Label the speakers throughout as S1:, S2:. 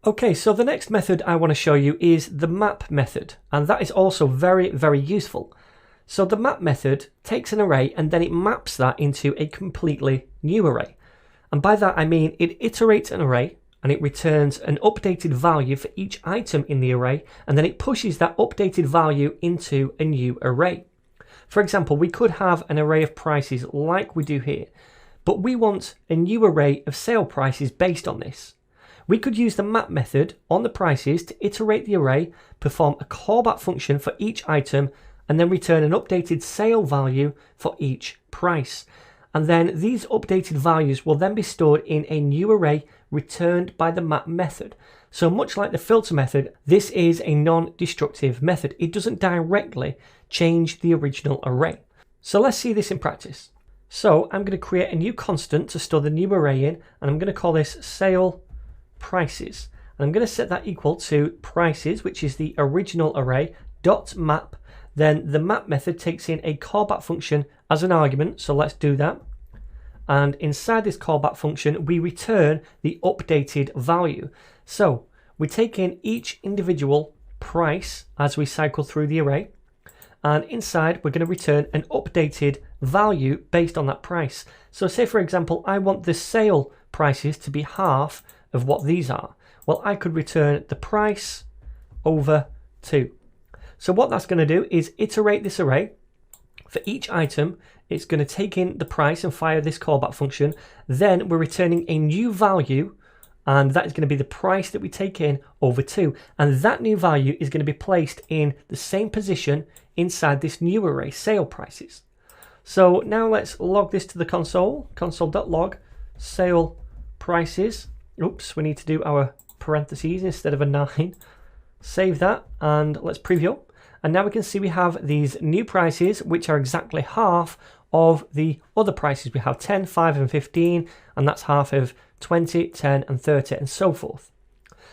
S1: Okay, so the next method I want to show you is the map method, and that is also very, very useful. So the map method takes an array and then it maps that into a completely new array. And by that I mean it iterates an array and it returns an updated value for each item in the array, and then it pushes that updated value into a new array. For example, we could have an array of prices like we do here, but we want a new array of sale prices based on this. We could use the map method on the prices to iterate the array, perform a callback function for each item, and then return an updated sale value for each price. And then these updated values will then be stored in a new array returned by the map method. So much like the filter method, this is a non-destructive method. It doesn't directly change the original array. So let's see this in practice. So I'm going to create a new constant to store the new array in, and I'm going to call this sale prices. And I'm going to set that equal to prices, which is the original array, dot map. Then the map method takes in a callback function as an argument, so let's do that. And inside this callback function, we return the updated value. So we take in each individual price as we cycle through the array. And inside, we're going to return an updated value based on that price. So say, for example, I want the sale prices to be half of what these are. Well, I could return the price over 2. So what that's going to do is iterate this array. For each item, it's going to take in the price and fire this callback function. Then we're returning a new value, and that is going to be the price that we take in over 2. And that new value is going to be placed in the same position inside this new array, sale prices. So now let's log this to the console, console.log sale prices. Oops, we need to do our parentheses instead of a 9. Save that and let's preview. And now we can see we have these new prices, which are exactly half of the other prices. We have 10, 5, and 15, and that's half of 20, 10, and 30, and so forth.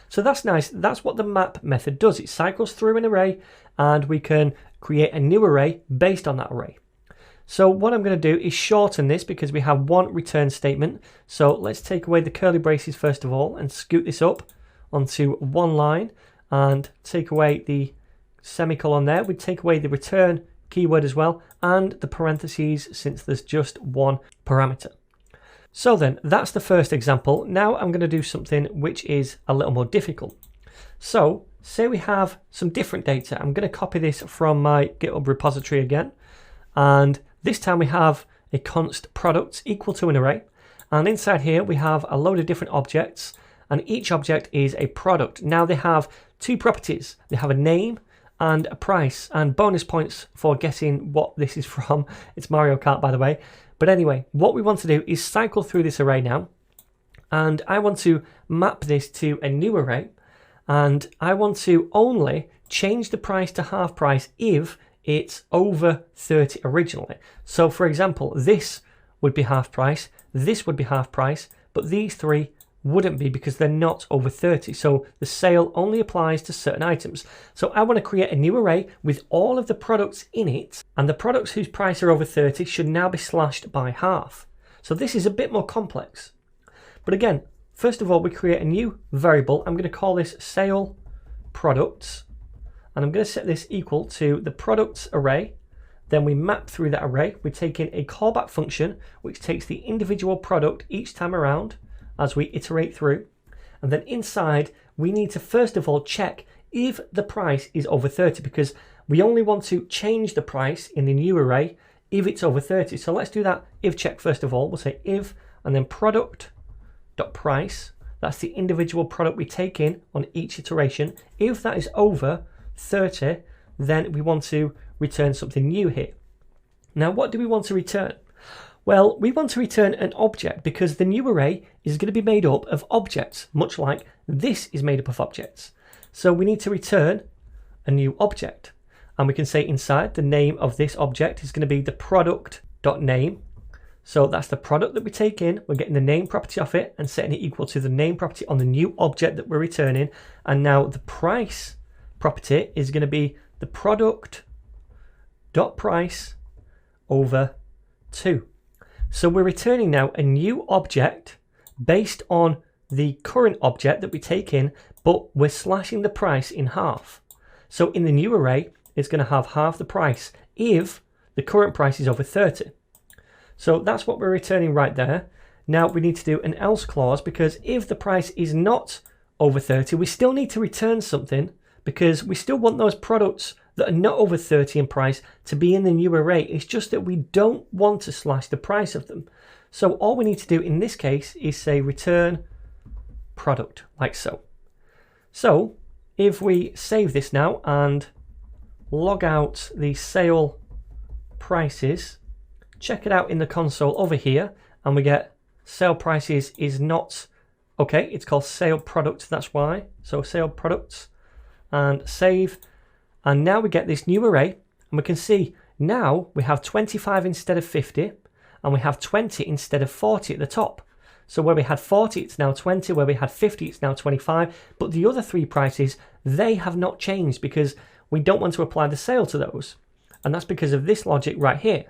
S1: So that's nice. That's what the map method does. It cycles through an array, and we can create a new array based on that array. So what I'm going to do is shorten this because we have one return statement. So let's take away the curly braces first of all and scoot this up onto one line and take away the semicolon there. We take away the return keyword as well and the parentheses since there's just one parameter. So then that's the first example. Now I'm going to do something which is a little more difficult. So say we have some different data. I'm going to copy this from my GitHub repository again, and this time we have a const product equal to an array, and inside here we have a load of different objects, and each object is a product. Now they have two properties. They have a name and a price, and bonus points for guessing what this is from. It's Mario Kart, by the way. But anyway, what we want to do is cycle through this array now, and I want to map this to a new array, and I want to only change the price to half price if it's over 30 originally. So for example, this would be half price, this would be half price, but these three wouldn't be because they're not over 30. So the sale only applies to certain items. So I want to create a new array with all of the products in it, and the products whose price are over 30 should now be slashed by half. So this is a bit more complex. But again, first of all, we create a new variable. I'm going to call this sale products, and I'm going to set this equal to the products array. Then we map through that array. We take in a callback function, which takes the individual product each time around as we iterate through. And then inside, we need to first of all check if the price is over 30, because we only want to change the price in the new array if it's over 30. So let's do that if check first of all. We'll say if, and then product.price. That's the individual product we take in on each iteration. If that is over 30, then we want to return something new here. Now, what do we want to return? Well, we want to return an object because the new array is going to be made up of objects, much like this is made up of objects. So we need to return a new object. And we can say inside the name of this object is going to be the product.name. So that's the product that we take in. We're getting the name property off it and setting it equal to the name property on the new object that we're returning. And now the price property is going to be the product.price over 2. So we're returning now a new object based on the current object that we take in, but we're slashing the price in half. So in the new array, it's going to have half the price if the current price is over 30. So that's what we're returning right there. Now we need to do an else clause, because if the price is not over 30, we still need to return something, because we still want those products that are not over 30 in price to be in the new array. It's just that we don't want to slash the price of them. So all we need to do in this case is say return product, like so. So if we save this now and log out the sale prices, check it out in the console over here, and we get sale prices is not okay. It's called sale product, that's why. So sale products, and save. And now we get this new array, and we can see now we have 25 instead of 50, and we have 20 instead of 40 at the top. So where we had 40, it's now 20. Where we had 50, it's now 25. But the other three prices, they have not changed, because we don't want to apply the sale to those. And that's because of this logic right here.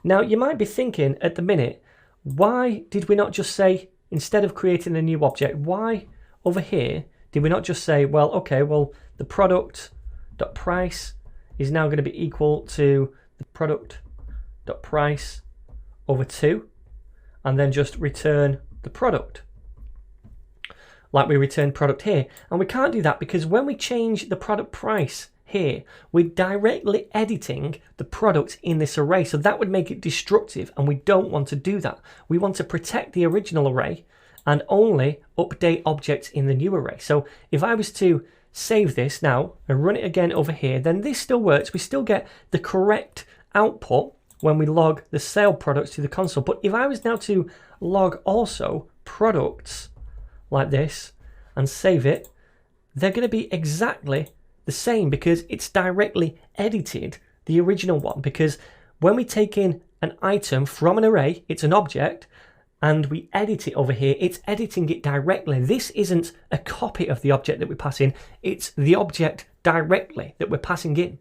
S1: Now, you might be thinking at the minute, why did we not just say, instead of creating a new object, why over here did we not just say, well, okay, well, the product.price is now going to be equal to the product.price over 2, and then just return the product like we return product here. And we can't do that, because when we change the product price here, we're directly editing the product in this array, so that would make it destructive, and we don't want to do that. We want to protect the original array and only update objects in the new array. So if I was to save this now and run it again over here, then this still works. We still get the correct output when we log the sale products to the console. But if I was now to log also products like this and save it, they're going to be exactly the same, because it's directly edited the original one. Because when we take in an item from an array, it's an object, and we edit it over here, it's editing it directly. This isn't a copy of the object that we pass in, it's the object directly that we're passing in.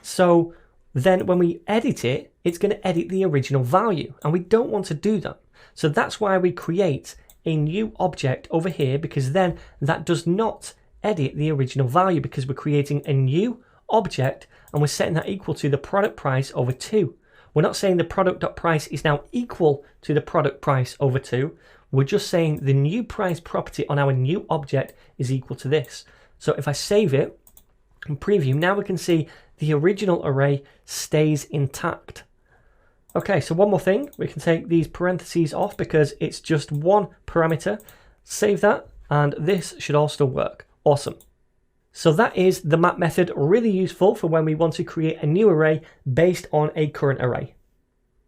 S1: So then when we edit it, it's going to edit the original value, and we don't want to do that. So that's why we create a new object over here, because then that does not edit the original value, because we're creating a new object and we're setting that equal to the product price over 2. We're not saying the product.price is now equal to the product price over 2. We're just saying the new price property on our new object is equal to this. So if I save it and preview, now we can see the original array stays intact. Okay, so one more thing, we can take these parentheses off because it's just one parameter. Save that, and this should all still work. Awesome. So that is the map method, really useful for when we want to create a new array based on a current array.